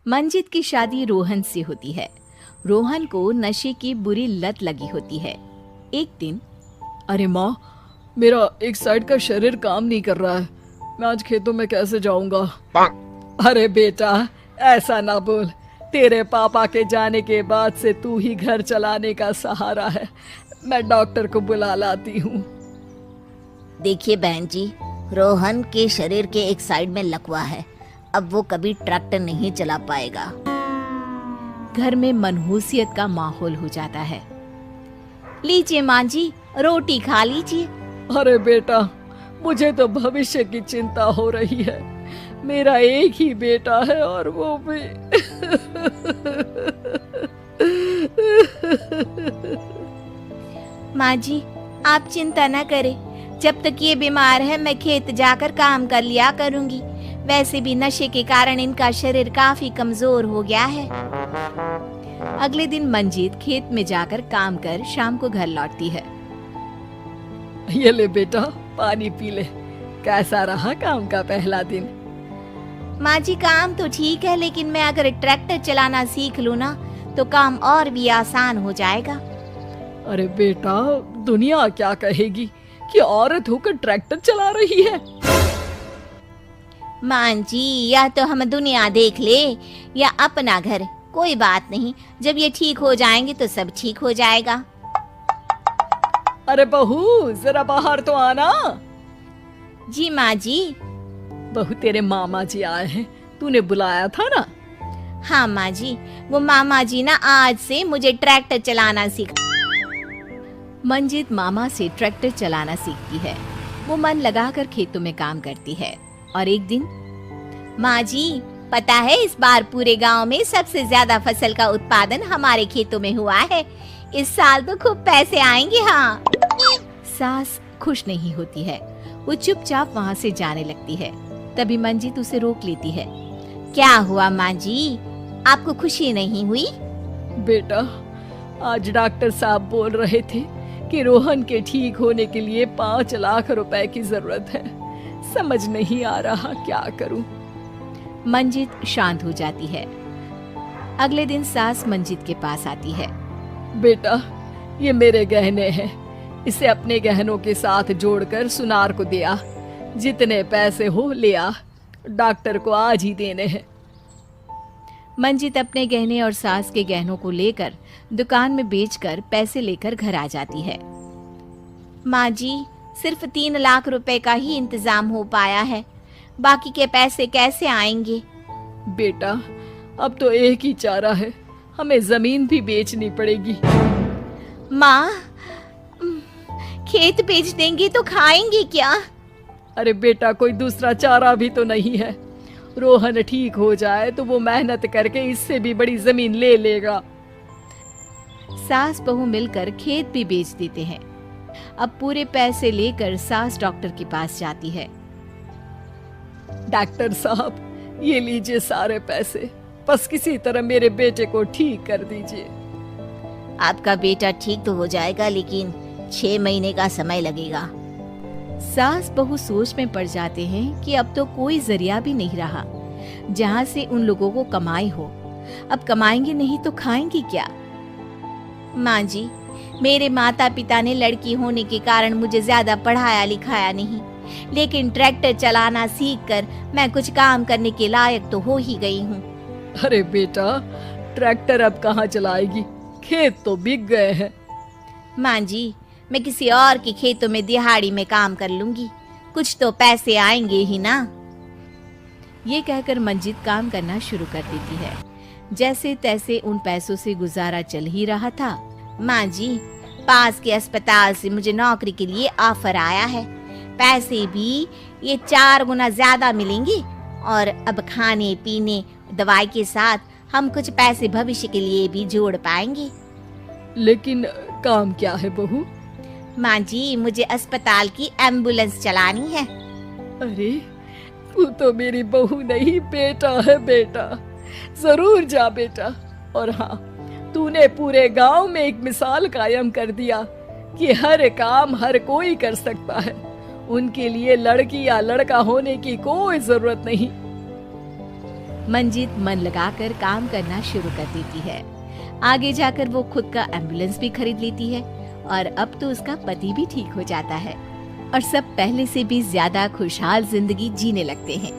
मंजित की शादी रोहन से होती है। रोहन को नशे की बुरी लत लगी होती है। एक दिन, अरे माँ, मेरा एक साइड का शरीर काम नहीं कर रहा है। मैं आज खेतों में कैसे जाऊंगा? अरे बेटा, ऐसा ना बोल। तेरे पापा के जाने के बाद से तू ही घर चलाने का सहारा है। मैं डॉक्टर को बुला लाती हूँ। देखिए बहन जी, रोहन के शरीर के एक साइड में लकवा है। अब वो कभी ट्रैक्टर नहीं चला पाएगा। घर में मनहूसियत का माहौल हो जाता है। लीजिए माँ जी, रोटी खा लीजिए। अरे बेटा, मुझे तो भविष्य की चिंता हो रही है। मेरा एक ही बेटा है और वो भी माँ जी, आप चिंता न करें। जब तक ये बीमार है मैं खेत जाकर काम कर लिया करूंगी। वैसे भी नशे के कारण इनका शरीर काफी कमजोर हो गया है। अगले दिन मंजीत खेत में जाकर काम कर शाम को घर लौटती है। ये ले बेटा, पानी पी ले। कैसा रहा काम का पहला दिन? माँ जी, काम तो ठीक है, लेकिन मैं अगर ट्रैक्टर चलाना सीख लूँ ना तो काम और भी आसान हो जाएगा। अरे बेटा, दुनिया क्या कहेगी कि औरत होकर ट्रैक्टर चला रही है। माँ जी, या तो हम दुनिया देख ले या अपना घर, कोई बात नहीं। जब ये ठीक हो जाएंगे तो सब ठीक हो जाएगा। अरे बहू, जरा बाहर तो आना। जी माँ जी। बहू, तेरे मामा जी आए हैं, तूने बुलाया था ना? हाँ माँ जी, वो मामा जी ना आज से मुझे ट्रैक्टर चलाना सिखा। मंजित मामा से ट्रैक्टर चलाना सीखती है। वो मन लगाकर खेतों में काम करती है। और एक दिन, माँ जी, पता है इस बार पूरे गांव में सबसे ज्यादा फसल का उत्पादन हमारे खेतों में हुआ है। इस साल तो खूब पैसे आएंगे। हाँ। सास खुश नहीं होती है। वो चुपचाप वहाँ से जाने लगती है। तभी मंजित उसे रोक लेती है। क्या हुआ माँ जी, आपको खुशी नहीं हुई? बेटा, आज डॉक्टर साहब बोल रहे थे कि रोहन के ठीक होने के लिए 5 लाख रुपए की जरूरत है। समझ नहीं आ रहा क्या करूं। मंजित शांत हो जाती है। अगले दिन सास मंजित के पास आती है। बेटा, ये मेरे गहने हैं। इसे अपने गहनों के साथ जोड़कर सुनार को दे आ। जितने पैसे हो ले आ। डॉक्टर को आज ही देने हैं। मंजित अपने गहने और सास के गहनों को लेकर दुकान में बेचकर पैसे लेकर घर आ जाती है। माँ जी, सिर्फ 3 लाख रुपए का ही इंतजाम हो पाया है। बाकी के पैसे कैसे आएंगे? बेटा, अब तो एक ही चारा है, हमें जमीन भी बेचनी पड़ेगी। माँ, खेत बेच देंगे तो खाएंगे क्या? अरे बेटा, कोई दूसरा चारा भी तो नहीं है। रोहन ठीक हो जाए तो वो मेहनत करके इससे भी बड़ी जमीन ले लेगा। सास बहू मिलकर खेत भी बेच देते हैं। अब पूरे पैसे लेकर सास डॉक्टर के पास जाती है। डॉक्टर साहब, ये लीजिए सारे पैसे। बस किसी तरह मेरे बेटे को ठीक कर दीजिए। आपका बेटा ठीक तो हो जाएगा, लेकिन 6 महीने का समय लगेगा। सास बहू सोच में पड़ जाते हैं कि अब तो कोई जरिया भी नहीं रहा जहाँ से उन लोगों को कमाई हो। अब कमाएंगे नहीं तो खाएंगे क्या? माँ जी, मेरे माता पिता ने लड़की होने के कारण मुझे ज्यादा पढ़ाया लिखाया नहीं, लेकिन ट्रैक्टर चलाना सीखकर मैं कुछ काम करने के लायक तो हो ही गई हूँ। अरे बेटा, ट्रैक्टर अब कहाँ चलाएगी? खेत तो बिक गए हैं। माँ जी, मैं किसी और के खेतों में दिहाड़ी में काम कर लूंगी। कुछ तो पैसे आएंगे ही ना। ये कहकर मंजित काम करना शुरू कर देती है। जैसे तैसे उन पैसों से गुजारा चल ही रहा था। माँ जी, पास के अस्पताल से मुझे नौकरी के लिए ऑफर आया है। पैसे भी ये 4 गुना ज्यादा मिलेंगे और अब खाने पीने दवाई के साथ हम कुछ पैसे भविष्य के लिए भी जोड़ पाएंगे। लेकिन काम क्या है बहू? माँ जी, मुझे अस्पताल की एम्बुलेंस चलानी है। अरे, तू तो मेरी बहू नहीं, बेटा है। बेटा, जरूर जा बेटा। और हाँ, तूने पूरे गांव में एक मिसाल कायम कर दिया कि हर काम हर कोई कर सकता है। उनके लिए लड़की या लड़का होने की कोई जरूरत नहीं। मंजीत मन लगाकर काम करना शुरू कर देती है। आगे जाकर वो खुद का एम्बुलेंस भी खरीद लेती है और अब तो उसका पति भी ठीक हो जाता है और सब पहले से भी ज्यादा खुशहाल जिंदगी जीने लगते हैं।